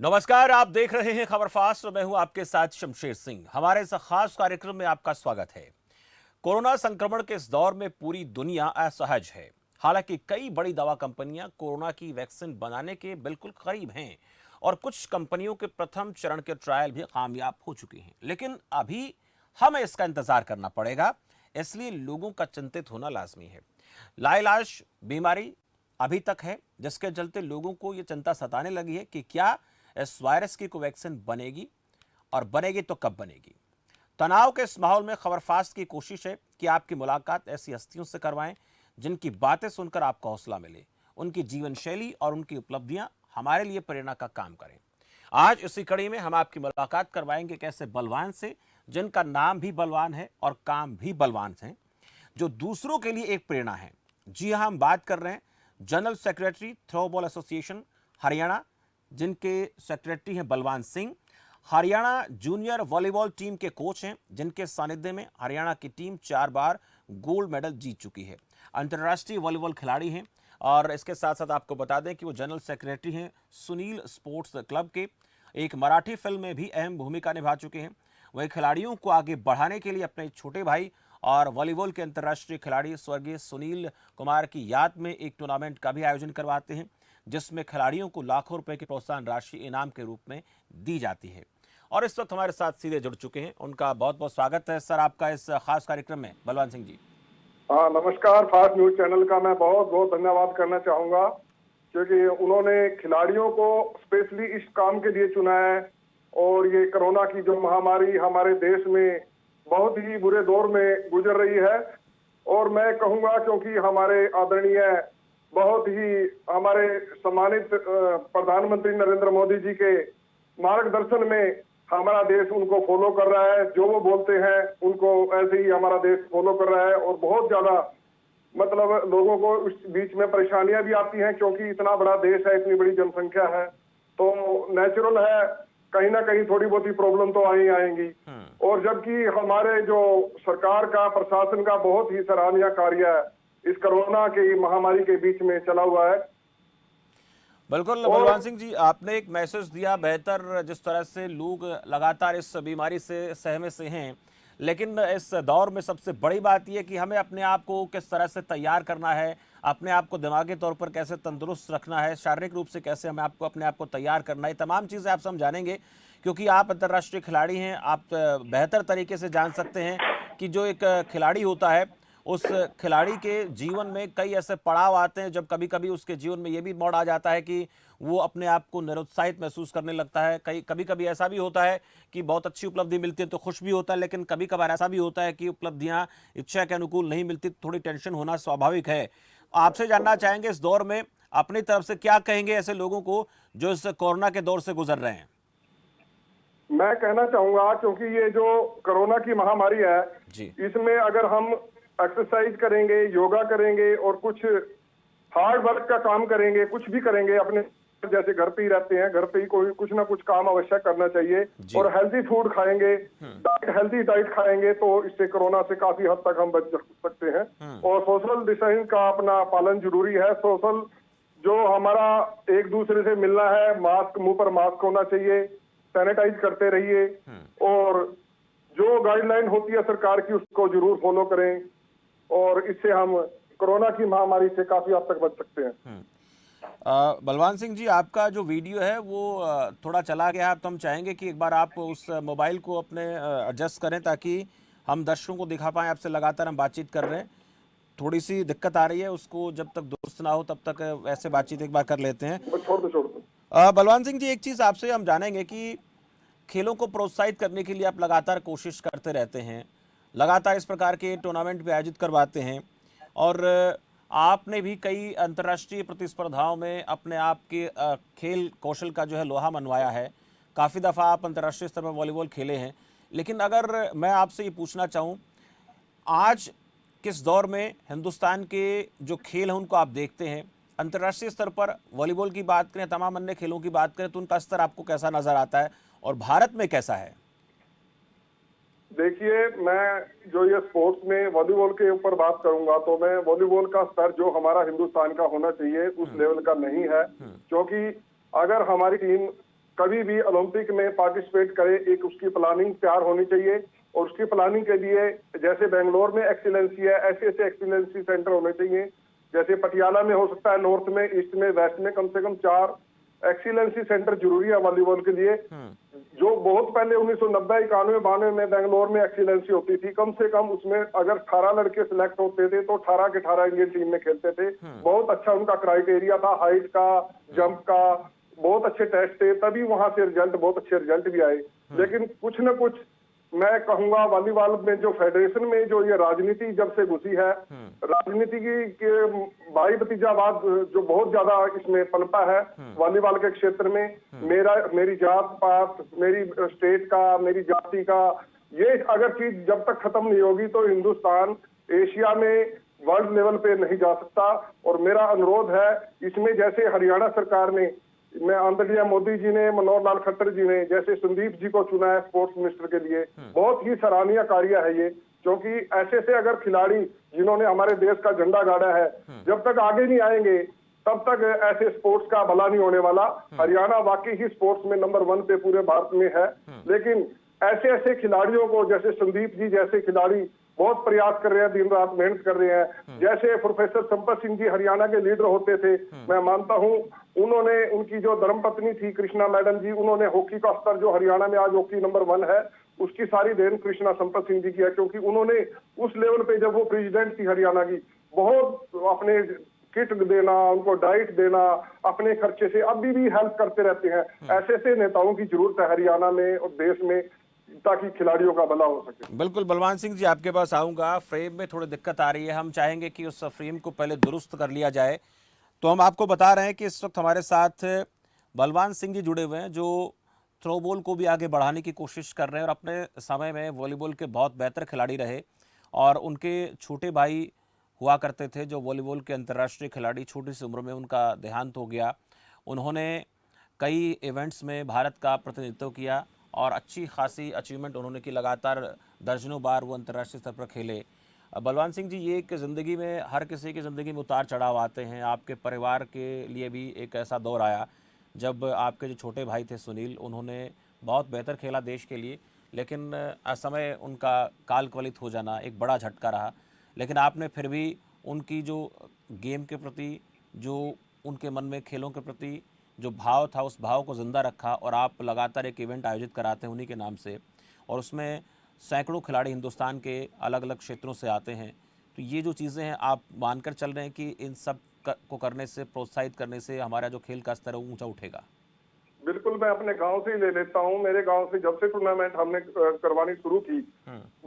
नमस्कार, आप देख रहे हैं खबर फास्ट और मैं हूं आपके साथ शमशेर सिंह। हमारे इस खास कार्यक्रम में आपका स्वागत है। कोरोना संक्रमण के इस दौर में पूरी दुनिया असहज है। हालांकि कई बड़ी दवा कंपनियां कोरोना की वैक्सीन बनाने के बिल्कुल करीब हैं और कुछ कंपनियों के प्रथम चरण के ट्रायल भी कामयाब हो चुके हैं, लेकिन अभी हमें इसका इंतजार करना पड़ेगा। इसलिए लोगों का चिंतित होना लाजमी है। लाइलाज बीमारी अभी तक है, जिसके चलते लोगों को यह चिंता सताने लगी है कि क्या इस वायरस की कोई वैक्सीन बनेगी और बनेगी तो कब बनेगी। तनाव के इस माहौल में खबर फास्ट की कोशिश है कि आपकी मुलाकात ऐसी हस्तियों से करवाएं जिनकी बातें सुनकर आपको हौसला मिले, उनकी जीवन शैली और उनकी उपलब्धियां हमारे लिए प्रेरणा का काम करें। आज इसी कड़ी में हम आपकी मुलाकात करवाएंगे एक ऐसे बलवान से जिनका नाम भी बलवान है और काम भी बलवान है, जो दूसरों के लिए एक प्रेरणा है। जी हाँ, हम बात कर रहे हैं general secretary throwball association Haryana, जिनके सेक्रेटरी हैं Balwan Singh. Haryana junior volleyball team के कोच हैं, जिनके सानिध्य में हरियाणा की टीम 4 बार गोल्ड मेडल जीत चुकी है। अंतर्राष्ट्रीय वॉलीबॉल खिलाड़ी हैं और इसके साथ साथ आपको बता दें कि वो जनरल सेक्रेटरी हैं सुनील स्पोर्ट्स क्लब के। एक मराठी फिल्म में भी अहम भूमिका निभा चुके हैं। वही खिलाड़ियों को आगे बढ़ाने के लिए अपने छोटे भाई और वॉलीबॉल के अंतर्राष्ट्रीय खिलाड़ी स्वर्गीय सुनील कुमार की याद में एक टूर्नामेंट का भी आयोजन करवाते हैं, जिसमें खिलाड़ियों को लाखों रुपए की प्रोत्साहन राशि इनाम के रूप में दी जाती है। और इस वक्त हमारे साथ सीधे जुड़ चुके हैं, उनका बहुत बहुत स्वागत है सर आपका इस खास कार्यक्रम में। बलवान सिंह जी। हाँ, नमस्कार। फास्ट न्यूज चैनल का मैं बहुत बहुत धन्यवाद करना चाहूंगा, क्योंकि उन्होंने खिलाड़ियों को स्पेशली इस काम के लिए चुना है। और ये कोरोना की जो महामारी हमारे देश में बहुत ही बुरे दौर में गुजर रही है, और मैं कहूंगा क्योंकि हमारे आदरणीय बहुत ही हमारे सम्मानित प्रधानमंत्री नरेंद्र मोदी जी के मार्गदर्शन में हमारा देश उनको फॉलो कर रहा है। जो वो बोलते हैं उनको ऐसे ही हमारा देश फॉलो कर रहा है। और बहुत ज्यादा मतलब लोगों को उस बीच में परेशानियां भी आती हैं, क्योंकि इतना बड़ा देश है, इतनी बड़ी जनसंख्या है, तो नेचुरल है कहीं ना कहीं थोड़ी बहुत ही प्रॉब्लम तो आएंगी। और जबकि हमारे जो सरकार का प्रशासन का बहुत ही सराहनीय कार्य इस कोरोना की महामारी के बीच में चला हुआ है। बिल्कुल बलवान सिंह जी, आपने एक मैसेज दिया बेहतर, जिस तरह से लोग लगातार इस बीमारी से सहमे से हैं, लेकिन इस दौर में सबसे बड़ी बात यह कि हमें अपने आप को किस तरह से तैयार करना है, अपने आप को दिमागी तौर पर कैसे तंदुरुस्त रखना है, शारीरिक रूप से कैसे हमें आपको अपने आप को तैयार करना है, तमाम चीज़ें आप समझानेंगे, क्योंकि आप अंतर्राष्ट्रीय खिलाड़ी हैं। आप बेहतर तरीके से जान सकते हैं कि जो एक खिलाड़ी होता है, उस खिलाड़ी के जीवन में कई ऐसे पड़ाव आते हैं जब कभी कभी उसके जीवन में ये भी मोड़ आ जाता है कि वो अपने आप को निरुत्साहित महसूस करने लगता है। कभी कभी ऐसा भी होता है कि बहुत अच्छी उपलब्धि मिलती है तो खुश भी होता है, लेकिन कभी कभार ऐसा भी होता है कि उपलब्धियां इच्छा के अनुकूल नहीं मिलती, थोड़ी टेंशन होना स्वाभाविक है। आपसे जानना चाहेंगे इस दौर में अपनी तरफ से क्या कहेंगे ऐसे लोगों को जो इस कोरोना के दौर से गुजर रहे हैं। मैं कहना चाहूंगा, क्योंकि ये जो कोरोना की महामारी है जी। इसमें अगर हम एक्सरसाइज करेंगे, योगा करेंगे और कुछ हार्ड वर्क का काम करेंगे, कुछ भी करेंगे, अपने जैसे घर पे ही रहते हैं, घर पे ही कोई कुछ ना कुछ काम अवश्य करना चाहिए। और हेल्दी फूड खाएंगे, हेल्दी डाइट खाएंगे, तो इससे कोरोना से काफी हद तक हम बच सकते हैं। और सोशल डिस्टेंस का अपना पालन जरूरी है। सोशल जो हमारा एक दूसरे से मिलना है, मास्क, मुंह पर मास्क होना चाहिए, सैनिटाइज करते रहिए, और जो गाइडलाइन होती है सरकार की उसको जरूर फॉलो करें, और इससे हम कोरोना की महामारी से काफी हद तक बच सकते हैं। बलवान सिंह जी, आपका जो वीडियो है वो थोड़ा चला गया है, तो हम चाहेंगे कि एक बार आप उस मोबाइल को अपने एडजस्ट करें ताकि हम दर्शकों को दिखा पाएं। आपसे लगातार हम बातचीत कर रहे हैं, थोड़ी सी दिक्कत आ रही है, उसको जब तक दुरुस्त ना हो तब तक वैसे बातचीत एक बार कर लेते हैं। छोड़ दो। बलवान सिंह जी, एक चीज़ आपसे हम जानेंगे कि खेलों को प्रोत्साहित करने के लिए आप लगातार कोशिश करते रहते हैं, लगातार इस प्रकार के टूर्नामेंट भी आयोजित करवाते हैं, और आपने भी कई अंतर्राष्ट्रीय प्रतिस्पर्धाओं में अपने आप के खेल कौशल का जो है लोहा मनवाया है। काफ़ी दफ़ा आप अंतर्राष्ट्रीय स्तर पर वॉलीबॉल खेले हैं, लेकिन अगर मैं आपसे ये पूछना चाहूँ, आज किस दौर में हिंदुस्तान के जो खेल हैं उनको आप देखते हैं, अंतर्राष्ट्रीय स्तर पर वॉलीबॉल की बात करें, तमाम अन्य खेलों की बात करें, तो उनका स्तर आपको कैसा नज़र आता है और भारत में कैसा है? देखिए, मैं जो ये स्पोर्ट्स में वॉलीबॉल के ऊपर बात करूंगा, तो मैं वॉलीबॉल का स्तर जो हमारा हिंदुस्तान का होना चाहिए उस लेवल का नहीं है। क्योंकि अगर हमारी टीम कभी भी ओलंपिक में पार्टिसिपेट करे, एक उसकी प्लानिंग तैयार होनी चाहिए। और उसकी प्लानिंग के लिए जैसे बेंगलोर में एक्सीलेंसी है, ऐसे ऐसे एक्सीलेंसी सेंटर होने चाहिए। जैसे पटियाला में हो सकता है, नॉर्थ में, ईस्ट में, वेस्ट में कम से कम 4 एक्सीलेंसी सेंटर जरूरी है वॉलीबॉल के लिए। जो बहुत पहले 1990, 91, 92 में बेंगलोर में एक्सीलेंसी होती थी, कम से कम उसमें अगर 18 लड़के सिलेक्ट होते थे तो 18 के 18 इंडियन टीम में खेलते थे। बहुत अच्छा उनका क्राइटेरिया था, हाइट का, जंप का, बहुत अच्छे टेस्ट थे, तभी वहां से रिजल्ट, बहुत अच्छे रिजल्ट भी आए। लेकिन कुछ न कुछ मैं कहूंगा वॉलीबॉल में जो फेडरेशन में जो ये राजनीति जब से घुसी है, राजनीति के भाई भतीजावाद जो बहुत ज्यादा इसमें पनपा है वॉलीबॉल के क्षेत्र में, मेरी जात पात, मेरी स्टेट का, मेरी जाति का, ये अगर चीज जब तक खत्म नहीं होगी तो हिंदुस्तान एशिया में वर्ल्ड लेवल पे नहीं जा सकता। और मेरा अनुरोध है इसमें, जैसे हरियाणा सरकार ने, मैं आदरणीय मोदी जी ने, मनोहर लाल खट्टर जी ने जैसे संदीप जी को चुना है स्पोर्ट्स मिनिस्टर के लिए, बहुत ही सराहनीय कार्य है ये। क्योंकि ऐसे से अगर खिलाड़ी जिन्होंने हमारे देश का झंडा गाड़ा है, जब तक आगे नहीं आएंगे तब तक ऐसे स्पोर्ट्स का भला नहीं होने वाला। हरियाणा वाकई ही स्पोर्ट्स में नंबर 1 पे पूरे भारत में है, लेकिन ऐसे ऐसे खिलाड़ियों को, जैसे संदीप जी जैसे खिलाड़ी बहुत प्रयास कर रहे हैं, दिन रात मेहनत कर रहे हैं। जैसे प्रोफेसर संपत सिंह जी हरियाणा के लीडर होते थे, मैं मानता हूं उन्होंने, उनकी जो धर्मपत्नी थी कृष्णा मैडम जी, उन्होंने हॉकी का स्तर जो हरियाणा में आज हॉकी नंबर 1 है, उसकी सारी देन कृष्णा संपत सिंह जी की है। क्योंकि उन्होंने उस लेवल पे, जब वो प्रेसिडेंट थी हरियाणा की, बहुत अपने किट देना, उनको डाइट देना, अपने खर्चे से अभी भी हेल्प करते रहते हैं। ऐसे ऐसे नेताओं की जरूरत है हरियाणा में और देश में, ताकि खिलाड़ियों का भला हो सके। बिल्कुल बलवान सिंह जी, आपके पास आऊंगा। फ्रेम में थोड़ी दिक्कत आ रही है, हम चाहेंगे कि उस फ्रेम को पहले दुरुस्त कर लिया जाए। तो हम आपको बता रहे हैं कि इस वक्त हमारे साथ बलवान सिंह जी जुड़े हुए हैं, जो थ्रोबॉल को भी आगे बढ़ाने की कोशिश कर रहे हैं और अपने समय में वॉलीबॉल के बहुत बेहतर खिलाड़ी रहे। और उनके छोटे भाई हुआ करते थे जो वॉलीबॉल के अंतर्राष्ट्रीय खिलाड़ी, छोटी सी उम्र में उनका देहांत हो गया। उन्होंने कई इवेंट्स में भारत का प्रतिनिधित्व किया और अच्छी खासी अचीवमेंट उन्होंने की, लगातार दर्जनों बार वो अंतर्राष्ट्रीय स्तर पर खेले। बलवान सिंह जी, ये एक ज़िंदगी में, हर किसी की ज़िंदगी में उतार चढ़ाव आते हैं। आपके परिवार के लिए भी एक ऐसा दौर आया जब आपके जो छोटे भाई थे सुनील, उन्होंने बहुत बेहतर खेला देश के लिए, लेकिन असमय उनका कालकवलित हो जाना एक बड़ा झटका रहा। लेकिन आपने फिर भी उनकी जो गेम के प्रति, जो उनके मन में खेलों के प्रति जो भाव था, उस भाव को ज़िंदा रखा और आप लगातार एक इवेंट आयोजित कराते हैं उन्हीं के नाम से, और उसमें सैकड़ों खिलाड़ी हिंदुस्तान के अलग अलग क्षेत्रों से आते हैं। तो ये जो चीज़ें हैं, आप मानकर चल रहे हैं कि इन सब को करने से, प्रोत्साहित करने से हमारा जो खेल का स्तर है ऊंचा उठेगा? बिल्कुल, मैं अपने गांव से ही ले लेता हूं। मेरे गांव से जब से टूर्नामेंट हमने करवानी शुरू की,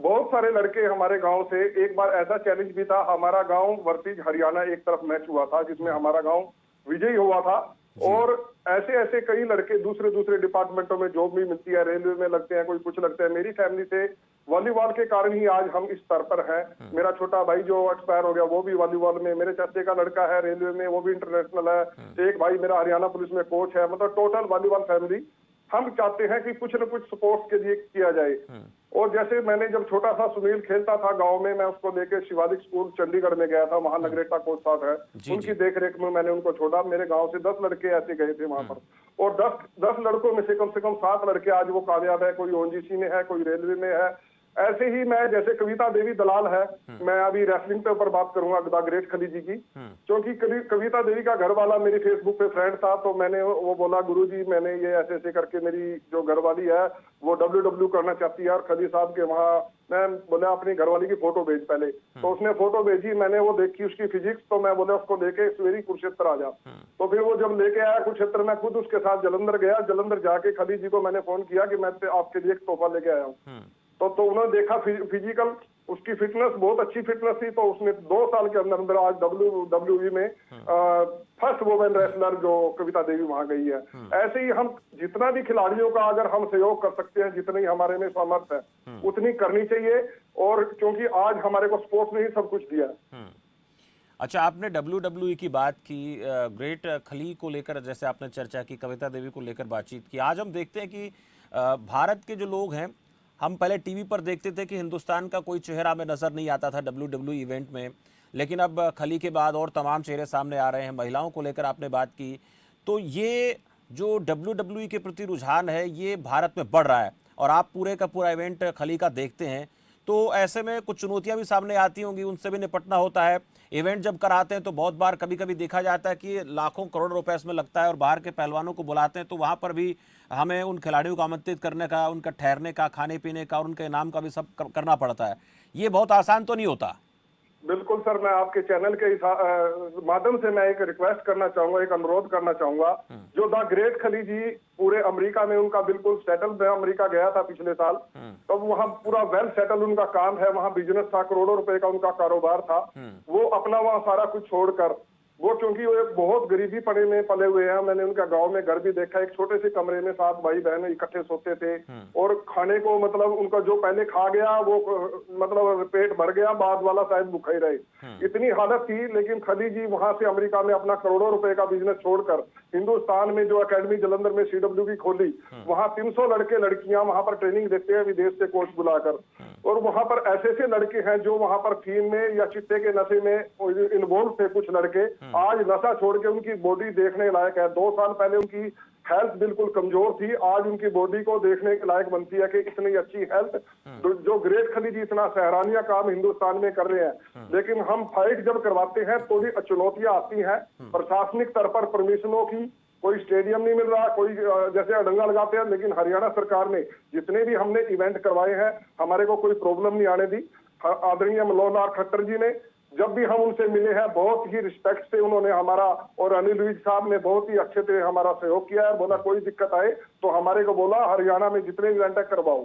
बहुत सारे लड़के हमारे गांव से, एक बार ऐसा चैलेंज भी था, हमारा गांव वर्सेस हरियाणा एक तरफ मैच हुआ था जिसमें हमारा गांव विजयी हुआ था। और ऐसे ऐसे कई लड़के दूसरे दूसरे डिपार्टमेंटों में जॉब भी मिलती है, रेलवे में लगते हैं, कोई कुछ लगते हैं। मेरी फैमिली से वॉलीबॉल के कारण ही आज हम इस स्तर पर हैं। मेरा छोटा भाई जो एक्सपायर हो गया वो भी वॉलीबॉल में, मेरे चाचे का लड़का है रेलवे में, वो भी इंटरनेशनल है, एक भाई मेरा हरियाणा पुलिस में कोच है। मतलब टोटल वॉलीबॉल फैमिली। हम चाहते हैं कि कुछ न कुछ स्पोर्ट्स के लिए किया जाए। और जैसे मैंने जब छोटा सा सुनील खेलता था गांव में, मैं उसको लेके शिवालिक स्कूल चंडीगढ़ में गया था, वहां नगरेटा कोच साहब है, उनकी देखरेख में मैंने उनको छोड़ा। मेरे गांव से 10 लड़के ऐसे गए थे वहां पर, और 10 लड़कों में से कम 7 लड़के आज वो कामयाब है। कोई ओएनजीसी में है, कोई रेलवे में है। ऐसे ही मैं, जैसे कविता देवी दलाल है, मैं अभी रेसलिंग पे ऊपर बात करूंगा द ग्रेट खली जी की, क्योंकि कविता देवी का घर वाला मेरी फेसबुक पे फ्रेंड था। तो मैंने वो बोला, गुरुजी मैंने ये ऐसे ऐसे करके, मेरी जो घरवाली है वो WW करना चाहती है, और खली साहब के वहाँ, मैं बोला अपनी घरवाली की फोटो भेज पहले। तो उसने फोटो भेजी, मैंने वो देखी उसकी फिजिक्स, तो मैं बोला उसको लेके सवेरी कुरुक्षेत्र आ जा। तो फिर वो जब लेके आया कुरुक्षेत्र, मैं खुद उसके साथ जलंधर गया। जलंधर जाके खली जी को मैंने फोन किया कि मैं आपके लिए एक तोहफा लेके आया हूँ। तो उन्होंने देखा फिजिकल, उसकी फिटनेस बहुत अच्छी फिटनेस थी। तो उसने 2 साल के अंदर अंदर आज WWE में फर्स्ट वुमेन रेसलर जो कविता देवी वहां गई है। ऐसे ही हम जितना भी खिलाड़ियों का अगर हम सहयोग कर सकते हैं, जितनी हमारे में सामर्थ्य है उतनी करनी चाहिए। और क्योंकि आज हमारे को स्पोर्ट्स ने ही सब कुछ दिया है। अच्छा, आपने WWE की बात की, ग्रेट खली को लेकर जैसे आपने चर्चा की, कविता देवी को लेकर बातचीत की। आज हम देखते हैं कि भारत के जो लोग हैं, हम पहले टीवी पर देखते थे कि हिंदुस्तान का कोई चेहरा हमें नज़र नहीं आता था WWE इवेंट में, लेकिन अब खली के बाद और तमाम चेहरे सामने आ रहे हैं। महिलाओं को लेकर आपने बात की, तो ये जो WWE के प्रति रुझान है ये भारत में बढ़ रहा है और आप पूरे का पूरा इवेंट खली का देखते हैं, तो ऐसे में कुछ चुनौतियां भी सामने आती होंगी, उनसे भी निपटना होता है। इवेंट जब कराते हैं तो बहुत बार कभी कभी देखा जाता है कि लाखों करोड़ रुपए इसमें लगता है और बाहर के पहलवानों को बुलाते हैं, तो वहां पर भी हमें उन खिलाड़ियों को आमंत्रित करने का, उनका ठहरने का, खाने पीने का और उनके इनाम का भी सब करना पड़ता है। ये बहुत आसान तो नहीं होता। बिल्कुल सर, मैं आपके चैनल के माध्यम से मैं एक रिक्वेस्ट करना चाहूंगा, एक अनुरोध करना चाहूंगा। जो द ग्रेट खली जी पूरे अमेरिका में उनका बिल्कुल सेटल, मैं अमेरिका गया था पिछले साल, तब वहाँ पूरा वेल सेटल उनका काम है, वहाँ बिजनेस था, करोड़ों रुपए का उनका कारोबार था। वो अपना वहाँ सारा कुछ छोड़कर, वो क्योंकि वो एक बहुत गरीबी पड़े में पले हुए हैं, मैंने उनका गांव में घर भी देखा, एक छोटे से कमरे में 7 भाई बहन इकट्ठे सोते थे और खाने को मतलब उनका जो पहले खा गया वो मतलब पेट भर गया, बाद वाला शायद भूखा ही रहे, इतनी हालत थी। लेकिन खली जी वहां से अमेरिका में अपना करोड़ों रुपए का बिजनेस छोड़कर हिंदुस्तान में जो एकेडमी जालंधर में CW की खोली, वहां 300 लड़के लड़कियां वहां पर ट्रेनिंग देते हैं विदेश से कोच बुलाकर, और वहां पर ऐसे ऐसे लड़के हैं जो वहां पर फीम में या चिट्टे के नशे में इन्वॉल्व थे। कुछ लड़के आज नशा छोड़ के उनकी बॉडी देखने लायक है। 2 साल पहले उनकी हेल्थ बिल्कुल कमजोर थी, आज उनकी बॉडी को देखने के लायक बनती है कि इतनी अच्छी हेल्थ। जो ग्रेट खली जी इतना सराहनीय काम हिंदुस्तान में कर रहे हैं, लेकिन हम फाइट जब करवाते हैं तो भी चुनौतियां आती हैं। प्रशासनिक स्तर पर परमिशनों की, कोई स्टेडियम नहीं मिल रहा, कोई जैसे अडंगा लगाते हैं, लेकिन हरियाणा सरकार ने जितने भी हमने इवेंट करवाए हैं हमारे को कोई प्रॉब्लम नहीं आने दी। आदरणीय मनोहर लाल खट्टर जी ने जब भी हम उनसे मिले हैं बहुत ही रिस्पेक्ट से उन्होंने हमारा, और अनिल विज साहब ने बहुत ही अच्छे से हमारा सहयोग किया है। बोला कोई दिक्कत आए तो हमारे को बोला हरियाणा में जितने इवेंट करवाओ।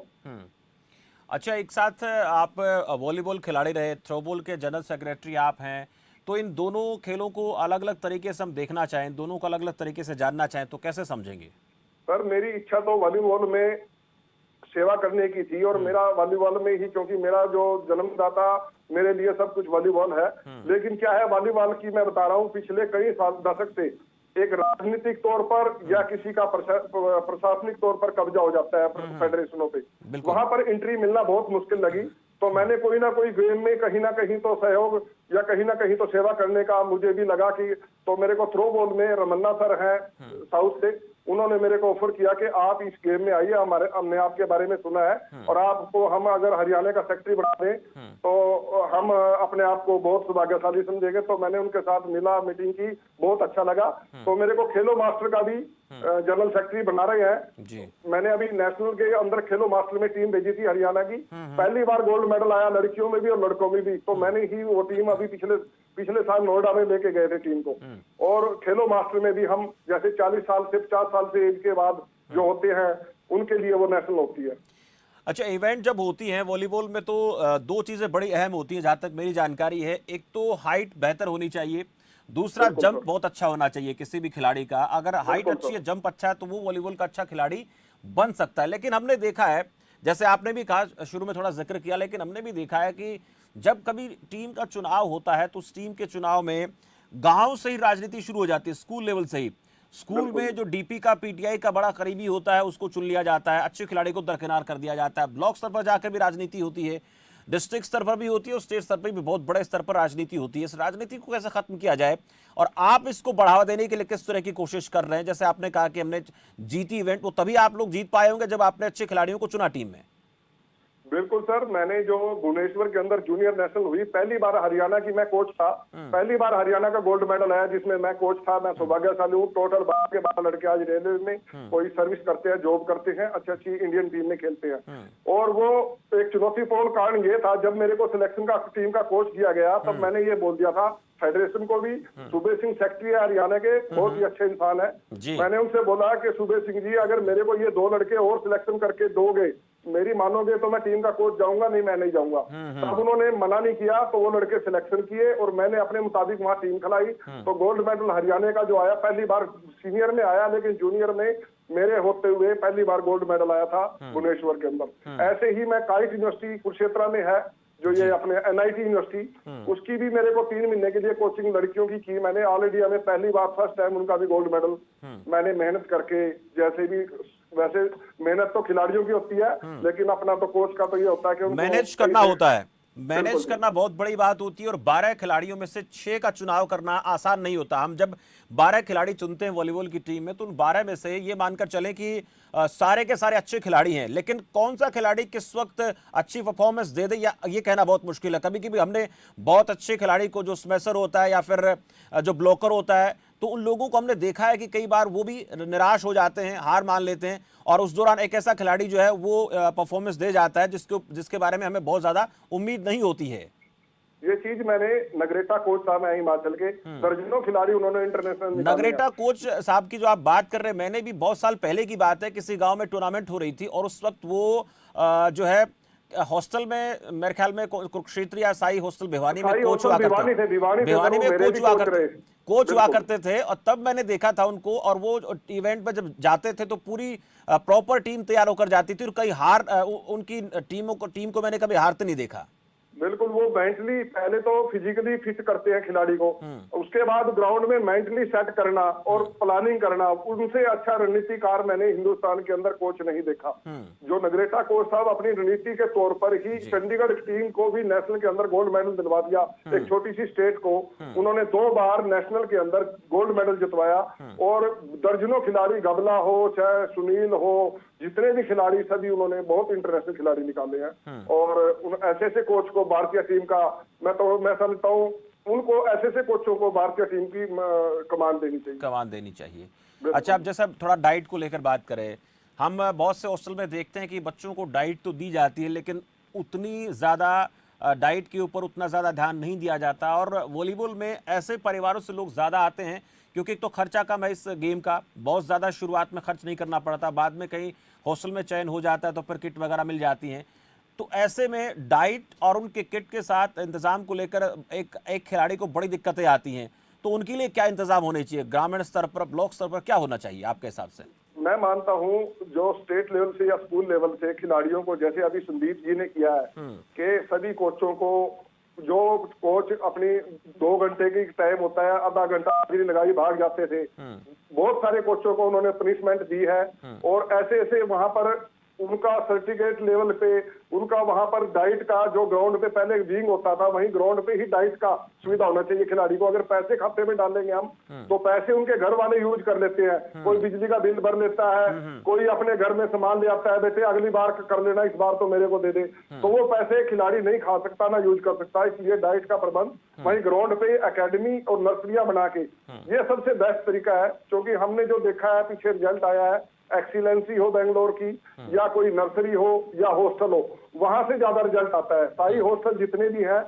अच्छा, एक साथ आप वॉलीबॉल खिलाड़ी रहे, थ्रोबॉल के जनरल सेक्रेटरी आप हैं, तो इन दोनों खेलों को अलग अलग तरीके से हम देखना चाहें, दोनों को अलग अलग तरीके से जानना चाहें तो कैसे समझेंगे? सर मेरी इच्छा तो वॉलीबॉल में सेवा करने की थी, और मेरा वॉलीबॉल में ही, क्योंकि मेरा जो जन्मदाता मेरे लिए सब कुछ वॉलीबॉल है। लेकिन क्या है वॉलीबॉल की, मैं बता रहा हूँ पिछले कई साल दशक से एक राजनीतिक तौर पर या किसी का प्रशासनिक तौर पर कब्जा हो जाता है फेडरेशनों पे, वहां पर एंट्री मिलना बहुत मुश्किल लगी। तो मैंने कोई ना कोई गेम में कहीं ना कहीं तो सहयोग या कहीं ना कहीं तो सेवा करने का मुझे भी लगा कि, तो मेरे को थ्रो बॉल में रमन्ना सर हैं साउथ से, उन्होंने मेरे को ऑफर किया कि आप इस गेम में आइए, हमने आपके बारे में सुना है और आपको हम अगर हरियाणा का सेक्रेटरी बना दें तो हम अपने आप को बहुत सौभाग्यशाली समझेंगे। तो मैंने उनके साथ मिला, मीटिंग की, बहुत अच्छा लगा। तो मेरे को खेलो मास्टर का भी जनरल सेक्रेटरी बना रहे हैं जी। मैंने अभी नेशनल के अंदर खेलो मास्टर में टीम भेजी थी हरियाणा की, पहली बार गोल्ड मेडल आया लड़कियों में भी और लड़कों में भी। तो मैंने ही वो टीम अभी पिछले साल नोएडा में लेके गए थे टीम को। और खेलो मास्टर में भी हम जैसे 40 साल से 50 साल से एज के बाद जो होते हैं उनके लिए वो नेशनल होती है। अच्छा, इवेंट जब होती हैं वॉलीबॉल में तो 2 चीजें बड़ी अहम होती हैं जहां तक मेरी जानकारी है। एक तो हाइट बेहतर होनी चाहिए, दूसरा जंप बहुत अच्छा होना चाहिए किसी भी खिलाड़ी का। अगर हाइट अच्छी है, जंप अच्छा है तो वो वॉलीबॉल का अच्छा खिलाड़ी बन सकता है। लेकिन हमने देखा है, जैसे आपने भी कहा, शुरू में थोड़ा जिक्र किया, लेकिन हमने भी देखा है कि जब कभी टीम का चुनाव होता है तो उस टीम के चुनाव में गांव से ही राजनीति शुरू हो जाती है, स्कूल लेवल से ही। स्कूल में जो डीपी का, पीटीआई का बड़ा करीबी होता है उसको चुन लिया जाता है, अच्छे खिलाड़ी को दरकिनार कर दिया जाता है। ब्लॉक स्तर पर जाकर भी राजनीति होती है, डिस्ट्रिक्ट स्तर पर भी होती है और स्टेट स्तर पर भी बहुत बड़े स्तर पर राजनीति होती है। इस राजनीति को कैसे खत्म किया जाए और आप इसको बढ़ावा देने के लिए किस तरह की कोशिश कर रहे हैं? जैसे आपने कहा कि हमने जीती इवेंट, वो तभी आप लोग जीत पाए होंगे जब आपने अच्छे खिलाड़ियों को चुना टीम में। बिल्कुल सर, मैंने जो भुवनेश्वर के अंदर जूनियर नेशनल हुई, पहली बार हरियाणा की मैं कोच था, पहली बार हरियाणा का गोल्ड मेडल आया जिसमें मैं कोच था। मैं सौभाग्यशाली हूँ। टोटल 12 के 12 लड़के आज रेलवे में कोई सर्विस करते हैं, जॉब करते हैं, अच्छी अच्छी इंडियन टीम में खेलते हैं। और वो एक चुनौतीपूर्ण कारण ये था, जब मेरे को सिलेक्शन का टीम का कोच किया गया तब मैंने ये बोल दिया था फेडरेशन को भी, सूबे सिंह सेक्रेटरी है हरियाणा के, बहुत ही अच्छे इंसान है। मैंने उनसे बोला कि सूबे सिंह जी अगर मेरे को ये 2 लड़के और सिलेक्शन करके दोगे, मेरी मानोगे तो मैं टीम का कोच जाऊंगा, नहीं मैं नहीं जाऊंगा। तब उन्होंने मना नहीं किया तो वो लड़के सिलेक्शन किए और मैंने अपने मुताबिक वहां टीम खिलाई। तो गोल्ड मेडल हरियाणा का जो आया, पहली बार सीनियर में आया लेकिन जूनियर में मेरे होते हुए पहली बार गोल्ड मेडल आया था भुवनेश्वर के अंदर। ऐसे ही मैं काइट यूनिवर्सिटी कुरुक्षेत्र में है जो ये अपने NIT यूनिवर्सिटी, उसकी भी मेरे को 3 महीने के लिए कोचिंग लड़कियों की मैंने ऑलरेडी, हमें पहली बार फर्स्ट टाइम उनका भी गोल्ड मेडल मैंने मेहनत करके, जैसे भी वैसे मेहनत तो खिलाड़ियों की होती है लेकिन अपना तो कोच का तो ये होता है कि मैनेज करना होता है, मैनेज करना बहुत बड़ी बात होती है और 12 खिलाड़ियों में से 6 का चुनाव करना आसान नहीं होता। हम जब 12 खिलाड़ी चुनते हैं वॉलीबॉल की टीम में, तो उन 12 में से ये मानकर चलें कि सारे के सारे अच्छे खिलाड़ी हैं, लेकिन कौन सा खिलाड़ी किस वक्त अच्छी परफॉर्मेंस दे दे या ये कहना बहुत मुश्किल है। कभी कभी हमने बहुत अच्छे खिलाड़ी को, जो स्मैशर होता है या फिर जो ब्लॉकर होता है, तो उन लोगों को हमने देखा है कि कई बार वो भी निराश हो जाते हैं, हार मान लेते हैं, और उस दौरान एक ऐसा खिलाड़ी जो है वो परफॉर्मेंस दे जाता है जिसके बारे में हमें बहुत ज्यादा उम्मीद नहीं होती है। ये चीज मैंने नगरेटा कोच साहब हैं हिमाचल के, दर्जनों खिलाड़ी उन्होंने इंटरनेशनल निकाले हैं। नगरेटा कोच साहब की जो आप बात कर रहे हैं, मैंने भी बहुत साल पहले की बात है, किसी गांव में टूर्नामेंट हो रही थी और उस वक्त वो जो है हॉस्टल में, मेरे ख्याल में कुरुक्षेत्र या साई हॉस्टल भिवानी में कोच हुआ करते थे। भिवानी में कोच हुआ करते थे, और तब मैंने देखा था उनको, और वो इवेंट में जब जाते थे तो पूरी प्रॉपर टीम तैयार होकर जाती थी, और कई उनकी टीम को मैंने कभी हारते नहीं देखा। बिल्कुल, वो मेंटली पहले तो फिजिकली फिट करते हैं खिलाड़ी को, उसके बाद ग्राउंड में मेंटली सेट करना और प्लानिंग करना। उनसे अच्छा रणनीतिकार मैंने हिंदुस्तान के अंदर कोच नहीं देखा। जो नगरेटा कोच साहब अपनी रणनीति के तौर पर ही चंडीगढ़ टीम को भी नेशनल के अंदर गोल्ड मेडल दिलवा दिया। एक छोटी सी स्टेट को उन्होंने 2 बार नेशनल के अंदर गोल्ड मेडल जितवाया, और दर्जनों खिलाड़ी, गबला हो चाहे सुनील हो, जितने भी खिलाड़ी सभी उन्होंने बहुत इंटरनेशनल खिलाड़ी निकाले हैं। और ऐसे ऐसे कोच को भारतीय टीम का मैं समझता हूँ उनको, ऐसे ऐसे कोचों को भारतीय टीम की कमान देनी चाहिए। अच्छा, अब जैसे थोड़ा डाइट को लेकर बात करें, हम बहुत से हॉस्टल में देखते हैं कि बच्चों को डाइट तो दी जाती है, लेकिन उतनी ज़्यादा डाइट के ऊपर उतना ज़्यादा ध्यान नहीं दिया जाता। और वॉलीबॉल में ऐसे परिवारों से लोग ज़्यादा आते हैं, क्योंकि एक तो खर्चा कम है इस गेम का, बहुत ज़्यादा शुरुआत में खर्च नहीं करना पड़ता, बाद में कहीं हॉस्टल में चयन हो जाता है तो फिर किट वगैरह मिल जाती हैं। तो ऐसे में डाइट और उनके किट के साथ इंतजाम को लेकर एक खिलाड़ी को बड़ी दिक्कतें आती हैं, तो उनके लिए क्या इंतजाम होने चाहिए? ग्रामीण स्तर पर, ब्लॉक स्तर पर क्या होना चाहिए आपके हिसाब से? मैं मानता हूं जो स्टेट लेवल से या स्कूल लेवल से खिलाड़ियों को, जैसे अभी संदीप जी ने किया है कि सभी कोचों को, जो कोच अपनी 2 घंटे की टाइम होता है, आधा घंटा लगाई भाग जाते थे, बहुत सारे कोचों को उन्होंने पनिशमेंट दी है। और ऐसे ऐसे वहां पर उनका सर्टिफिकेट लेवल पे उनका वहां पर डाइट का, जो ग्राउंड पे पहले विंग होता था, वहीं ग्राउंड पे ही डाइट का सुविधा होना चाहिए खिलाड़ी को। अगर पैसे खाते में डालेंगे हम, तो पैसे उनके घर वाले यूज कर लेते हैं। कोई बिजली का बिल भर लेता है, कोई अपने घर में सामान ले आता है, बेटे अगली बार कर लेना, इस बार तो मेरे को दे दे। तो वो पैसे खिलाड़ी नहीं खा सकता, ना यूज कर सकता। इसलिए डाइट का प्रबंध वहीं ग्राउंड पे एकेडमी और नर्सरियां बना के, ये सबसे बेस्ट तरीका है। क्योंकि हमने जो देखा है, पीछे रिजल्ट आया है, एक्सीलेंसी हो बेंगलोर की, या कोई नर्सरी हो या हॉस्टल हो, वहां से ज्यादा रिजल्ट आता है। साई हॉस्टल जितने भी हैं,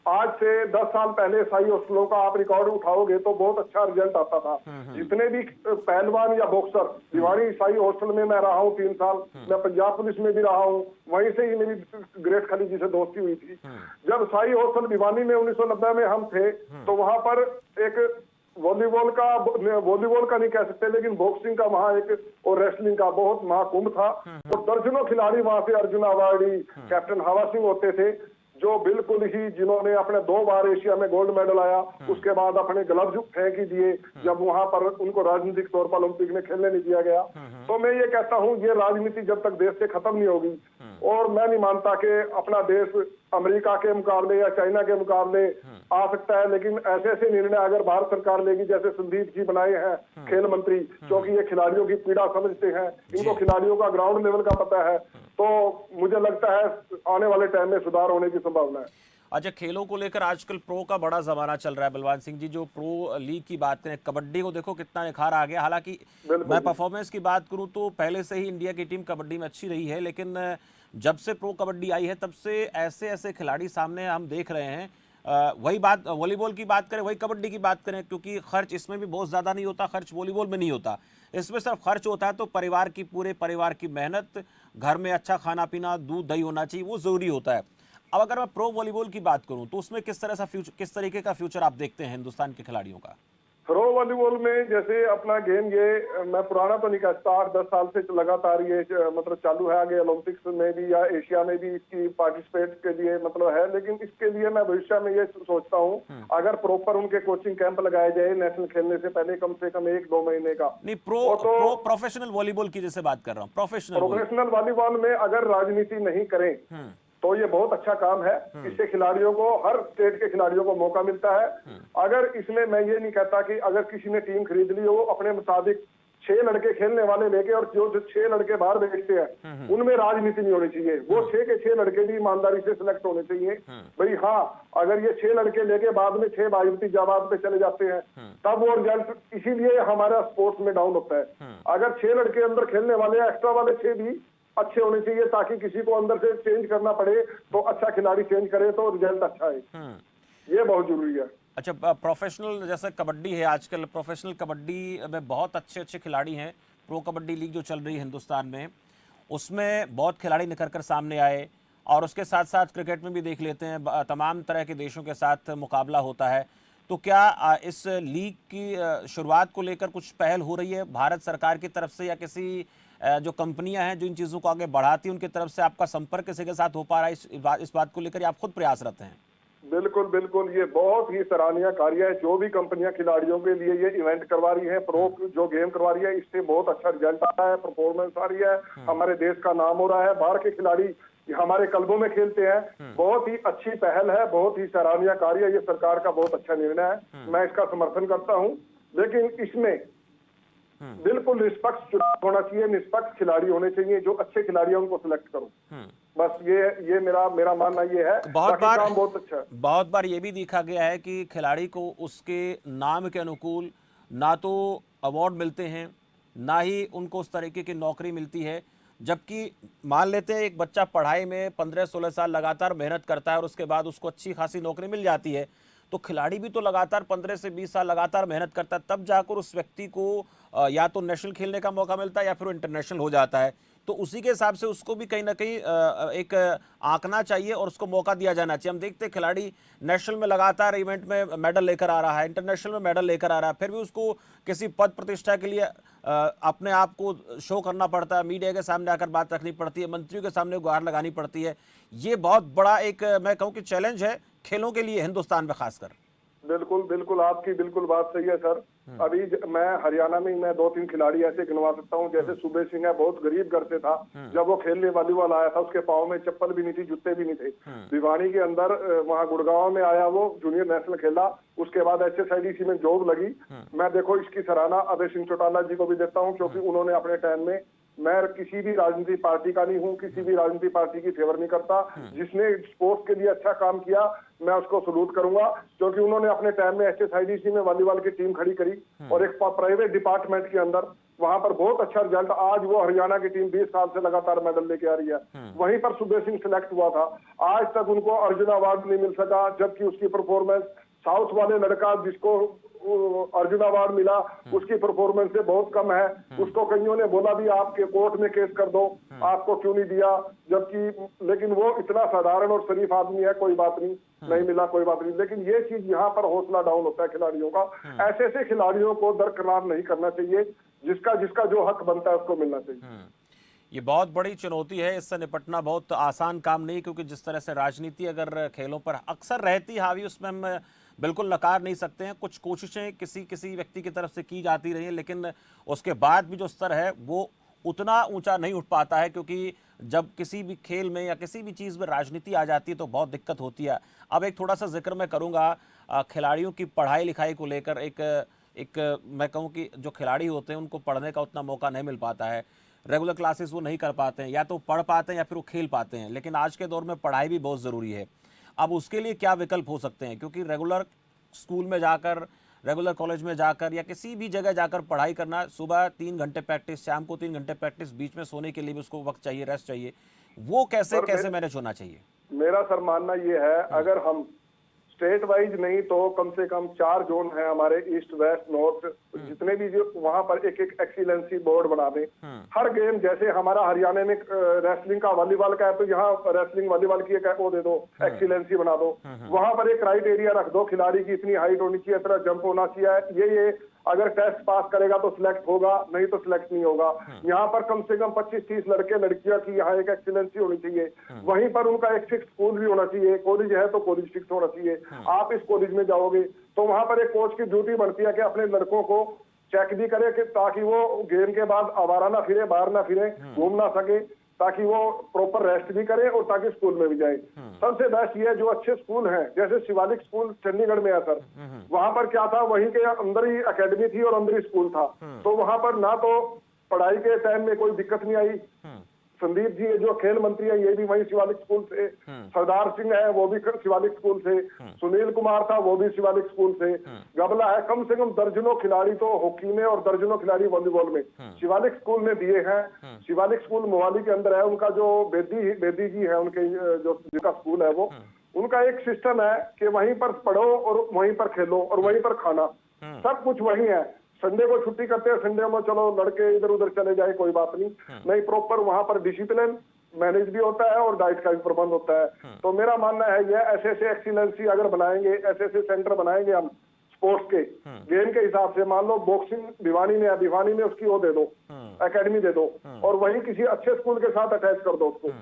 आज से 10 साल पहले साई हॉस्टलों का आप रिकॉर्ड उठाओगे तो बहुत अच्छा रिजल्ट आता था। जितने भी पहलवान या बॉक्सर, भिवानी साई हॉस्टल में मैं रहा हूँ 3 साल, मैं पंजाब पुलिस में भी रहा हूँ, वहीं से ही मेरी ग्रेट खली जी से दोस्ती हुई थी। जब साई हॉस्टल भिवानी में 1990 में हम थे, तो वहां पर एक वॉलीबॉल का नहीं कह सकते, लेकिन बॉक्सिंग का वहाँ एक, और रेसलिंग का बहुत महाकुंभ था। और दर्जनों खिलाड़ी वहां से, अर्जुन अवार्डी, कैप्टन हवा सिंह होते थे, जो बिल्कुल ही, जिन्होंने अपने 2 बार एशिया में गोल्ड मेडल आया, उसके बाद अपने ग्लव्स फेंक ही दिए जब वहां पर उनको राजनीतिक तौर पर ओलंपिक में खेलने नहीं दिया गया। तो मैं ये कहता हूँ, ये राजनीति जब तक देश से खत्म नहीं होगी, और मैं नहीं मानता कि अपना देश अमेरिका के मुकाबले या चाइना के मुकाबले आ सकता है, लेकिन ऐसे ऐसे निर्णय अगर भारत सरकार लेगी, जैसे संदीप जी बनाए हैं खेल मंत्री, क्योंकि ये खिलाड़ियों की पीड़ा समझते हैं, इनको खिलाड़ियों का ग्राउंड लेवल का पता है, तो मुझे लगता है आने वाले टाइम में सुधार होने की संभावना है। अच्छा, खेलों को लेकर आजकल प्रो का बड़ा जमाना चल रहा है। बलवान सिंह जी, जो प्रो लीग की बात करें, कबड्डी को देखो कितना निखार आ गया। हालांकि मैं परफॉर्मेंस की बात करूं तो पहले से ही इंडिया की टीम कबड्डी में अच्छी रही है, लेकिन जब से प्रो कबड्डी आई है तब से ऐसे ऐसे खिलाड़ी सामने हम देख रहे हैं। वही बात वॉलीबॉल की बात करें, वही कबड्डी की बात करें, क्योंकि खर्च इसमें भी बहुत ज़्यादा नहीं होता, खर्च वॉलीबॉल में नहीं होता। इसमें सिर्फ खर्च होता है तो पूरे परिवार की मेहनत, घर में अच्छा खाना पीना, दूध दही होना चाहिए, वो ज़रूरी होता है। अब अगर मैं प्रो वॉलीबॉल की बात करूं तो उसमें किस तरीके का फ्यूचर आप देखते हैं हिंदुस्तान के खिलाड़ियों का? प्रो वॉलीबॉल में जैसे अपना गेम, ये मैं पुराना तो नहीं कहता, 8-10 साल से लगातार ये मतलब चालू है। आगे ओलंपिक्स में भी या एशिया में भी इसकी पार्टिसिपेट के लिए मतलब है, लेकिन इसके लिए मैं भविष्य में ये सोचता हूँ, अगर प्रॉपर उनके कोचिंग कैंप लगाए जाए नेशनल खेलने से पहले, कम से कम 1-2 महीने का। नहीं, प्रोफेशनल वॉलीबॉल की जैसे बात कर रहा हूँ, प्रोफेशनल वॉलीबॉल में अगर राजनीति नहीं करें तो ये बहुत अच्छा काम है। इससे खिलाड़ियों को, हर स्टेट के खिलाड़ियों को मौका मिलता है। अगर इसमें मैं ये नहीं कहता कि अगर किसी ने टीम खरीद ली हो, वो अपने मुताबिक 6 लड़के खेलने वाले लेके, और जो 6 लड़के बाहर भेजते हैं उनमें राजनीति नहीं होनी चाहिए। वो 6 के 6 लड़के भी ईमानदारी से सिलेक्ट होने चाहिए। भाई हाँ, अगर ये 6 लड़के लेके बाद में 6 बाजुती जाबाज पे चले जाते हैं, तब वो रिजल्ट, इसीलिए हमारा स्पोर्ट्स में डाउन होता है। अगर 6 लड़के अंदर खेलने वाले, एक्स्ट्रा वाले 6 भी अच्छे होने चाहिए, ताकि किसी को अंदर से चेंज करना पड़े तो अच्छा खिलाड़ी चेंज करे तो रिजल्ट अच्छा है। ये बहुत जरूरी है। अच्छा, प्रोफेशनल जैसे कबड्डी है, आजकल प्रोफेशनल कबड्डी में बहुत अच्छे अच्छे खिलाड़ी हैं। प्रो कबड्डी लीग जो चल रही है हिंदुस्तान में, उसमें बहुत खिलाड़ी निखर कर सामने आए। और उसके साथ साथ क्रिकेट में भी देख लेते हैं, तमाम तरह के देशों के साथ मुकाबला होता है। तो क्या इस लीग की शुरुआत को लेकर कुछ पहल हो रही है भारत सरकार की तरफ से, या किसी जो कंपनियां हैं जो इन चीज़ों को आगे बढ़ाती हैं उनकी तरफ से आपका संपर्क किसी के साथ हो पा रहा है इस बात को लेकर, या आप खुद प्रयासरत हैं? बिल्कुल बिल्कुल, ये बहुत ही सराहनीय कार्य है। जो भी कंपनियां खिलाड़ियों के लिए ये इवेंट करवा रही है, प्रो जो गेम करवा रही है, इससे बहुत अच्छा रिजल्ट आ रहा है, परफॉर्मेंस आ रही है, हमारे देश का नाम हो रहा है, बाहर के खिलाड़ी हमारे क्लबों में खेलते हैं। बहुत ही अच्छी पहल है, बहुत ही सराहनीय कार्य है, ये सरकार का बहुत अच्छा निर्णय है, मैं इसका समर्थन करता हूँ। लेकिन इसमें बिल्कुल निष्पक्ष चुनाव होना चाहिए, निष्पक्ष खिलाड़ी होने चाहिए, जो अच्छे खिलाड़ी हैं उनको सिलेक्ट करो। बस ये मेरा मानना ये है। बहुत बार काम बहुत अच्छा है। बहुत बार ये भी देखा गया है कि खिलाड़ी को उसके नाम के अनुकूल ना तो अवार्ड मिलते हैं, ना ही उनको उस तरीके की नौकरी मिलती है। जबकि मान लेते हैं एक बच्चा पढ़ाई में 15-16 साल लगातार मेहनत करता है और उसके बाद उसको अच्छी खासी नौकरी मिल जाती है, तो खिलाड़ी भी तो लगातार 15 से 20 साल लगातार मेहनत करता है, तब जाकर उस व्यक्ति को या तो नेशनल खेलने का मौका मिलता है या फिर वो इंटरनेशनल हो जाता है। तो उसी के हिसाब से उसको भी कहीं ना कहीं एक आंकना चाहिए और उसको मौका दिया जाना चाहिए। हम देखते हैं खिलाड़ी नेशनल में लगातार इवेंट में मेडल लेकर आ रहा है, इंटरनेशनल में मेडल लेकर आ रहा है, फिर भी उसको किसी पद प्रतिष्ठा के लिए अपने आप को शो करना पड़ता है, मीडिया के सामने आकर बात रखनी पड़ती है, मंत्रियों के सामने गुहार लगानी पड़ती है। ये बहुत बड़ा एक मैं कहूँ कि चैलेंज है खेलों के लिए हिंदुस्तान में खासकर। बिल्कुल बिल्कुल, आपकी बिल्कुल बात सही है सर। अभी मैं हरियाणा में मैं 2-3 खिलाड़ी ऐसे गिनवा सकता हूँ। जैसे सुबह सिंह है, बहुत गरीब घर से था, जब वो खेलने वॉलीबॉल आया था उसके पाँव में चप्पल भी नहीं थी, जूते भी नहीं थे। भिवानी के अंदर वहाँ गुड़गांव में आया, वो जूनियर नेशनल खेला, उसके बाद HSIDC में जॉब लगी। मैं देखो इसकी सराहना अभय सिंह चौटाला जी को भी देता हूँ, क्योंकि उन्होंने अपने टाइम में, मैं किसी भी राजनीतिक पार्टी का नहीं हूँ, किसी भी राजनीतिक पार्टी की फेवर नहीं करता, जिसने स्पोर्ट्स के लिए अच्छा काम किया मैं उसको सलूट करूंगा, क्योंकि उन्होंने अपने टाइम में HSIDC में वॉलीबॉल की टीम खड़ी करी और एक प्राइवेट डिपार्टमेंट के अंदर वहां पर बहुत अच्छा रिजल्ट। आज वो हरियाणा की टीम 20 साल से लगातार मेडल लेके आ रही है। वहीं पर सुबह सिंह सिलेक्ट हुआ था, आज तक उनको अर्जुन अवार्ड नहीं मिल सका, जबकि उसकी परफॉर्मेंस साउथ वाले लड़का जिसको अर्जुन अवार्ड मिला उसकी परफॉर्मेंस से बहुत कम है। उसको कईयों ने बोला भी आपके कोर्ट में केस कर दो, आपको क्यों नहीं दिया, जबकि लेकिन वो इतना साधारण और शरीफ आदमी है, कोई बात नहीं, नहीं मिला कोई बात नहीं। लेकिन ये चीज यहाँ पर हौसला डाउन होता है खिलाड़ियों का। ऐसे ऐसे खिलाड़ियों को दरकिनार नहीं करना चाहिए, जिसका जिसका जो हक बनता है उसको मिलना चाहिए। ये बहुत बड़ी चुनौती है, इससे निपटना बहुत आसान काम नहीं, क्योंकि जिस तरह से राजनीति अगर खेलों पर अक्सर रहती हावी, उसमें हम बिल्कुल नकार नहीं सकते हैं। कुछ कोशिशें किसी व्यक्ति की तरफ से की जाती रही हैं, लेकिन उसके बाद भी जो स्तर है वो उतना ऊंचा नहीं उठ पाता है, क्योंकि जब किसी भी खेल में या किसी भी चीज़ में राजनीति आ जाती है तो बहुत दिक्कत होती है। अब एक थोड़ा सा जिक्र मैं करूँगा खिलाड़ियों की पढ़ाई लिखाई को लेकर। एक मैं कहूँ कि जो खिलाड़ी होते हैं उनको पढ़ने का उतना मौका नहीं मिल पाता है, रेगुलर क्लासेस वो नहीं कर पाते हैं, या तो पढ़ पाते हैं या फिर वो खेल पाते हैं। लेकिन आज के दौर में पढ़ाई भी बहुत ज़रूरी है। अब उसके लिए क्या विकल्प हो सकते हैं, क्योंकि रेगुलर स्कूल में जाकर, रेगुलर कॉलेज में जाकर या किसी भी जगह जाकर पढ़ाई करना, सुबह 3 घंटे प्रैक्टिस, शाम को 3 घंटे प्रैक्टिस, बीच में सोने के लिए भी उसको वक्त चाहिए, रेस्ट चाहिए, वो कैसे मैनेज होना चाहिए? मेरा सर मानना ये है, अगर हम स्टेट वाइज नहीं तो कम से कम 4 जोन है हमारे, ईस्ट वेस्ट नॉर्थ, जितने भी जो वहां पर एक एक्सीलेंसी बोर्ड बना दें। हर गेम, जैसे हमारा हरियाणा में रेसलिंग का, वॉलीबॉल का है, तो यहाँ रेसलिंग वॉलीबॉल की एक वो दे दो, एक्सीलेंसी बना दो। वहां पर एक क्राइटेरिया रख दो, खिलाड़ी की इतनी हाइट होनी चाहिए, इतना जंप होना चाहिए, ये अगर टेस्ट पास करेगा तो सिलेक्ट होगा, नहीं तो सिलेक्ट नहीं होगा। यहाँ पर कम से कम 25-30 लड़के लड़कियां की यहाँ एक एक्सीलेंसी होनी चाहिए। वहीं पर उनका एक फिक्स स्कूल भी होना चाहिए, कॉलेज है तो कॉलेज फिक्स होना चाहिए। आप इस कॉलेज में जाओगे तो वहां पर एक कोच की ड्यूटी बनती है कि अपने लड़कों को चेक भी करे, कि ताकि वो गेम के बाद आवारा ना फिरे, बाहर ना फिरे, घूम ना सके। ताकि वो प्रॉपर रेस्ट भी करें और ताकि स्कूल में भी जाए। सबसे बेस्ट ये है, जो अच्छे स्कूल हैं, जैसे शिवालिक स्कूल चंडीगढ़ में है सर, वहां पर क्या था, वहीं के अंदर ही एकेडमी थी और अंदर ही स्कूल था, तो वहां पर ना तो पढ़ाई के टाइम में कोई दिक्कत नहीं आई। संदीप जी जो खेल मंत्री है, ये भी वही शिवालिक स्कूल से, सरदार सिंह है वो भी शिवालिक स्कूल से, सुनील कुमार था वो भी शिवालिक स्कूल से, गबला है, कम से कम दर्जनों खिलाड़ी तो हॉकी में और दर्जनों खिलाड़ी वॉलीबॉल में शिवालिक स्कूल ने दिए हैं। शिवालिक स्कूल मोहाली के अंदर है, उनका जो बेदी जी है, उनके जो जिनका स्कूल है वो, उनका एक सिस्टम है कि वहीं पर पढ़ो और वहीं पर खेलो और वहीं पर खाना, सब कुछ वही है। संडे को छुट्टी करते हैं, संडे में चलो लड़के इधर उधर चले जाए कोई बात नहीं, प्रॉपर वहां पर डिसिप्लिन मैनेज भी होता है और डाइट का भी प्रबंध होता है। तो मेरा मानना है ये ऐसे एक्सीलेंसी अगर बनाएंगे, ऐसे सेंटर बनाएंगे हम स्पोर्ट्स के गेम के हिसाब से, मान लो बॉक्सिंग भिवानी में है, भिवानी में उसकी वो दे दो, एकेडमी दे दो और वहीं किसी अच्छे स्कूल के साथ अटैच कर दो उसको,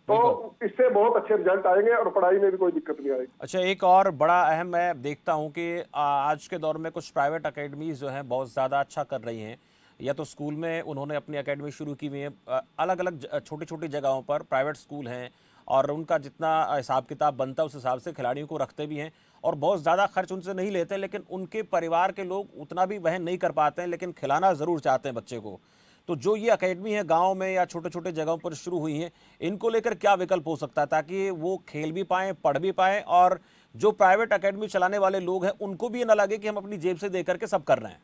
तो इससे बहुत अच्छे रिजल्ट आएंगे और पढ़ाई में भी कोई दिक्कत नहीं आएगी। अच्छा, एक और बड़ा अहम मैं देखता हूं कि आज के दौर में कुछ प्राइवेट अकेडमीज जो हैं बहुत ज़्यादा अच्छा कर रही हैं, या तो स्कूल में उन्होंने अपनी अकेडमी शुरू की हुई है, अलग अलग छोटी छोटी जगहों पर प्राइवेट स्कूल हैं और उनका जितना हिसाब किताब बनता है उस हिसाब से खिलाड़ियों को रखते भी हैं और बहुत ज़्यादा खर्च उनसे नहीं लेते, लेकिन उनके परिवार के लोग उतना भी वहन नहीं कर पाते हैं, लेकिन खिलाना ज़रूर चाहते हैं बच्चे को। तो जो ये अकेडमी है गांव में या छोटे छोटे जगहों पर शुरू हुई हैं, इनको लेकर क्या विकल्प हो सकता है ताकि वो खेल भी पाएं, पढ़ भी पाएं और जो प्राइवेट अकेडमी चलाने वाले लोग हैं उनको भी ये ना लगे कि हम अपनी जेब से दे करके सब कर रहे हैं?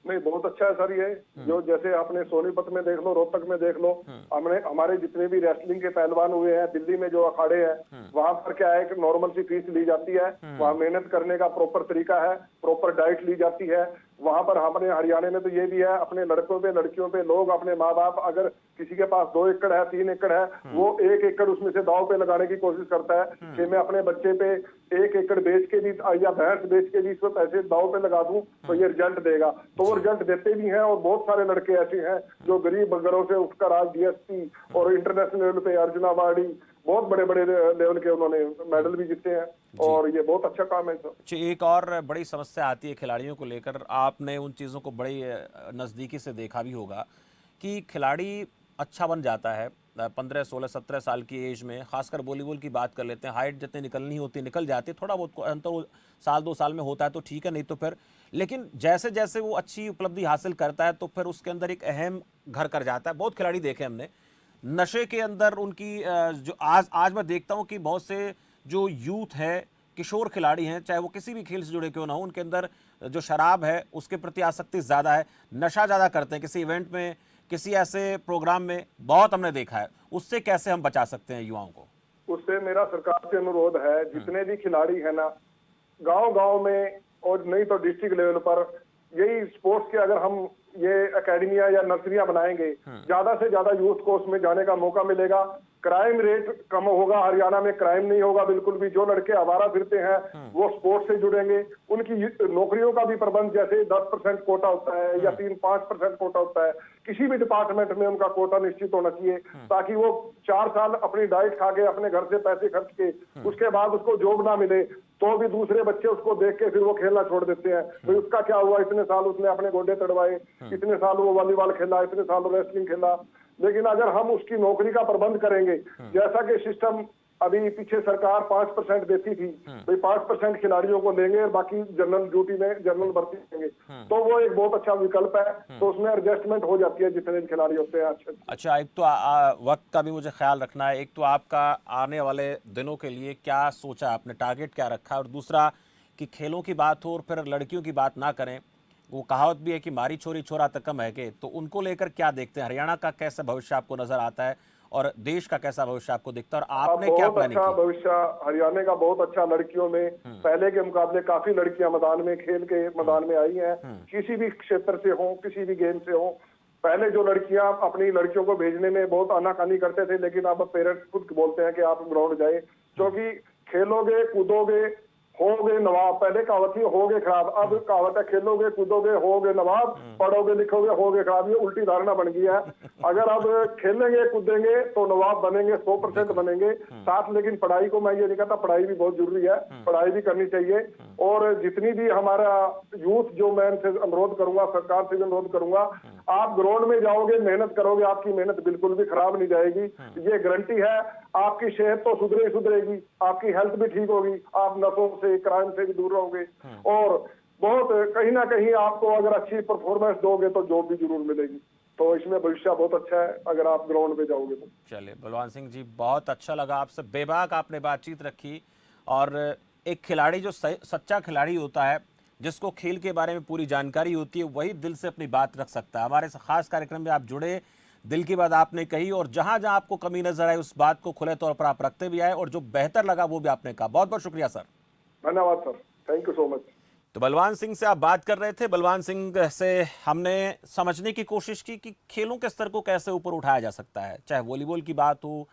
नहीं, बहुत अच्छा है सर ये, जो जैसे आपने सोनीपत में देख लो, रोहतक में देख लो, हमने हमारे जितने भी रेसलिंग के पहलवान हुए हैं, दिल्ली में जो अखाड़े हैं, वहां पर क्या है कि नॉर्मल सी फीस ली जाती है, वहाँ मेहनत करने का प्रॉपर तरीका है, प्रॉपर डाइट ली जाती है। वहां पर हमारे हरियाणा में तो ये भी है, अपने लड़कों पे लड़कियों पे लोग, अपने माँ बाप अगर किसी के पास 2 एकड़ है, 3 एकड़ है, वो 1 एकड़ उसमें से दाव पे लगाने की कोशिश करता है कि मैं अपने बच्चे पे 1 एकड़ बेच के भी या भैंस बेच के भी इसमें पैसे दाव पे लगा दूं तो ये रिजल्ट देगा, तो वो रिजल्ट देते भी हैं। और बहुत सारे लड़के ऐसे हैं जो गरीब घरों से उठकर आज डीएसपी और इंटरनेशनल लेवल पे अर्जुन अवार्डी, बहुत बड़े बड़े लेवल के उन्होंने मेडल भी जीते हैं और ये बहुत अच्छा काम है सर। एक और बड़ी समस्या आती है खिलाड़ियों को लेकर, आपने उन चीज़ों को बड़ी नज़दीकी से देखा भी होगा कि खिलाड़ी अच्छा बन जाता है 15, 16, 17 साल की एज में, खासकर वॉलीबॉल की बात कर लेते हैं, हाइट जितनी निकलनी होती निकल जाती है, थोड़ा बहुत अंतर साल 2 साल में होता है तो ठीक है, नहीं तो फिर, लेकिन जैसे जैसे वो अच्छी उपलब्धि हासिल करता है तो फिर उसके अंदर एक अहम घर कर जाता है। बहुत खिलाड़ी देखे हमने नशे के अंदर उनकी जो आज मैं देखता हूं कि बहुत से जो यूथ है, किशोर खिलाड़ी हैं, चाहे वो किसी भी खेल से जुड़े क्यों ना हो, उनके अंदर जो शराब है उसके प्रति आसक्ति ज़्यादा है, नशा ज़्यादा करते हैं। किसी इवेंट में, किसी ऐसे प्रोग्राम में बहुत हमने देखा है। उससे कैसे हम बचा सकते हैं युवाओं को? उससे मेरा सरकार से अनुरोध है, जितने भी खिलाड़ी है ना, गांव गांव में और नहीं तो डिस्ट्रिक्ट लेवल पर यही स्पोर्ट्स के अगर हम ये एकेडमियां या नर्सरियां बनाएंगे, ज्यादा से ज्यादा यूथ को उसमें जाने का मौका मिलेगा, क्राइम रेट कम होगा, हरियाणा में क्राइम नहीं होगा बिल्कुल भी। जो लड़के आवारा फिरते हैं वो स्पोर्ट्स से जुड़ेंगे, उनकी नौकरियों का भी प्रबंध, जैसे 10% कोटा होता है या 3-5% कोटा होता है, किसी भी डिपार्टमेंट में उनका कोटा निश्चित होना चाहिए, ताकि वो 4 साल अपनी डाइट खा के अपने घर से पैसे खर्च के उसके बाद उसको जॉब ना मिले तो भी दूसरे बच्चे उसको देख के फिर वो खेलना छोड़ देते हैं। तो उसका क्या हुआ, इतने साल उसने अपने गोडे तड़वाए, इतने साल वो वॉलीबॉल खेला, इतने साल वो रेसलिंग खेला। लेकिन अगर हम उसकी नौकरी का प्रबंध करेंगे, जैसा कि सिस्टम अभी पीछे सरकार 5% देती थी, भाई 5% खिलाड़ियों को लेंगे और बाकी जनरल ड्यूटी में जनरल भर्ती देंगे, तो वो एक बहुत अच्छा विकल्प है। तो उसमें एडजस्टमेंट हो जाती है जितने खिलाड़ी होते हैं। अच्छा, एक तो वक्त का भी मुझे ख्याल रखना है, एक तो आपका आने वाले दिनों के लिए क्या सोचा आपने, टारगेट क्या रखा है, और दूसरा कि खेलों की बात हो और फिर लड़कियों की बात ना करें, वो कहावत भी है कि मारी छोरी छोरा तक कम है के, तो उनको लेकर क्या देखते हैं? हरियाणा का कैसा भविष्य आपको नजर आता है और देश का कैसा भविष्य आपको दिखता है, और आपने क्या प्लानिंग अच्छा की? भविष्य हरियाणा का बहुत अच्छा, लड़कियों में पहले के मुकाबले काफी लड़कियां मैदान में, खेल के मैदान में आई हैं, किसी भी क्षेत्र से हो, किसी भी गेम से हो। पहले जो लड़कियां अपनी लड़कियों को भेजने में बहुत आनाकानी करते थे, लेकिन अब पेरेंट्स खुद बोलते हैं कि आप ग्राउंड जाए, क्योंकि खेलोगे कूदोगे होगे नवाब। पहले कहावत थी होगे खराब, अब कहावत है खेलोगे कूदोगे होगे नवाब, पढ़ोगे लिखोगे होगे खराब। ये उल्टी धारणा बन गई है। अगर अब खेलेंगे कूदेंगे तो नवाब बनेंगे, 100% बनेंगे साथ। लेकिन पढ़ाई को मैं ये नहीं कहता, पढ़ाई भी बहुत जरूरी है, पढ़ाई भी करनी चाहिए। और जितनी भी हमारा यूथ, जो मैं इनसे अनुरोध करूंगा, सरकार से भी अनुरोध करूंगा, आप ग्राउंड में जाओगे, मेहनत करोगे, आपकी मेहनत बिल्कुल भी खराब नहीं जाएगी, ये गारंटी है। आपकी सेहत तो सुधरेगी, आपकी हेल्थ भी ठीक होगी, आप नशों से, क्राइम से भी दूर रहोगे, और बहुत कहीं ना कहीं आपको अगर अच्छी परफॉर्मेंस दोगे तो जॉब भी जरूर मिलेगी। तो इसमें भविष्य बहुत अच्छा है अगर आप ग्राउंड पे जाओगे तो। चलिए बलवान सिंह जी, बहुत अच्छा लगा आपसे, बेबाक आपने बातचीत रखी। और एक खिलाड़ी जो सच्चा खिलाड़ी होता है, जिसको खेल के बारे में पूरी जानकारी होती है, वही दिल से अपनी बात रख सकता है। हमारे इस खास कार्यक्रम में आप जुड़े, दिल की बात आपने कही, और जहां जहां आपको कमी नजर आई उस बात को खुले तौर पर आप रखते भी आए, और जो बेहतर लगा वो भी आपने कहा। बहुत बहुत शुक्रिया सर। धन्यवाद sir, thank you so much. तो बलवान सिंह से आप बात कर रहे थे। बलवान सिंह से हमने समझने की कोशिश की कि खेलों के स्तर को कैसे ऊपर उठाया जा सकता है, चाहे वॉलीबॉल की बात हो,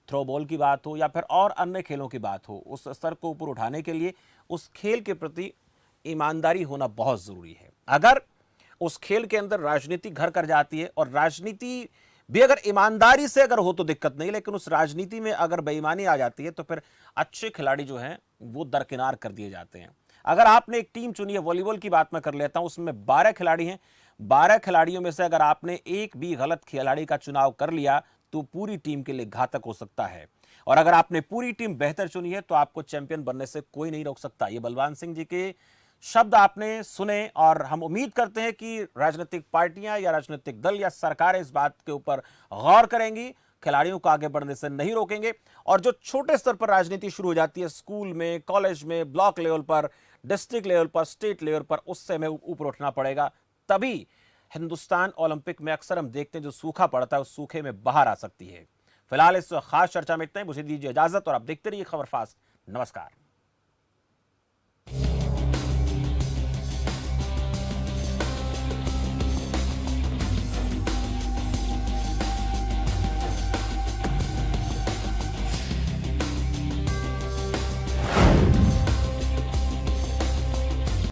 थ्रो बॉल की बात हो, या फिर और अन्य खेलों की बात हो। उस स्तर को ऊपर उठाने के लिए उस खेल के प्रति ईमानदारी होना बहुत जरूरी है। अगर उस खेल के अंदर राजनीति घर कर जाती है, और राजनीति भी अगर ईमानदारी से अगर हो तो दिक्कत नहीं, लेकिन उस राजनीति में अगर बेईमानी आ जाती है तो फिर अच्छे खिलाड़ी जो हैं वो दरकिनार कर दिए जाते हैं। अगर आपने एक टीम चुनी है, वॉलीबॉल की बात मैं कर लेता हूं, उसमें 12 खिलाड़ी हैं, 12 खिलाड़ियों में से अगर आपने एक भी गलत खिलाड़ी का चुनाव कर लिया तो पूरी टीम के लिए घातक हो सकता है। और अगर आपने पूरी टीम बेहतर चुनी है तो आपको चैंपियन बनने से कोई नहीं रोक सकता। ये बलवान सिंह जी के शब्द आपने सुने, और हम उम्मीद करते हैं कि राजनीतिक पार्टियां या राजनीतिक दल या सरकारें इस बात के ऊपर गौर करेंगी, खिलाड़ियों को आगे बढ़ने से नहीं रोकेंगे। और जो छोटे स्तर पर राजनीति शुरू हो जाती है, स्कूल में, कॉलेज में, ब्लॉक लेवल पर, डिस्ट्रिक्ट लेवल पर, स्टेट लेवल पर, उससे हमें ऊपर उठना पड़ेगा। तभी हिंदुस्तान ओलंपिक में अक्सर हम देखते हैं जो सूखा पड़ता है उस सूखे में बाहर आ सकती है। फिलहाल इस खास चर्चा में इतना ही। मुझे दीजिए इजाजत, और आप देखते रहिए खबर फास्ट। नमस्कार।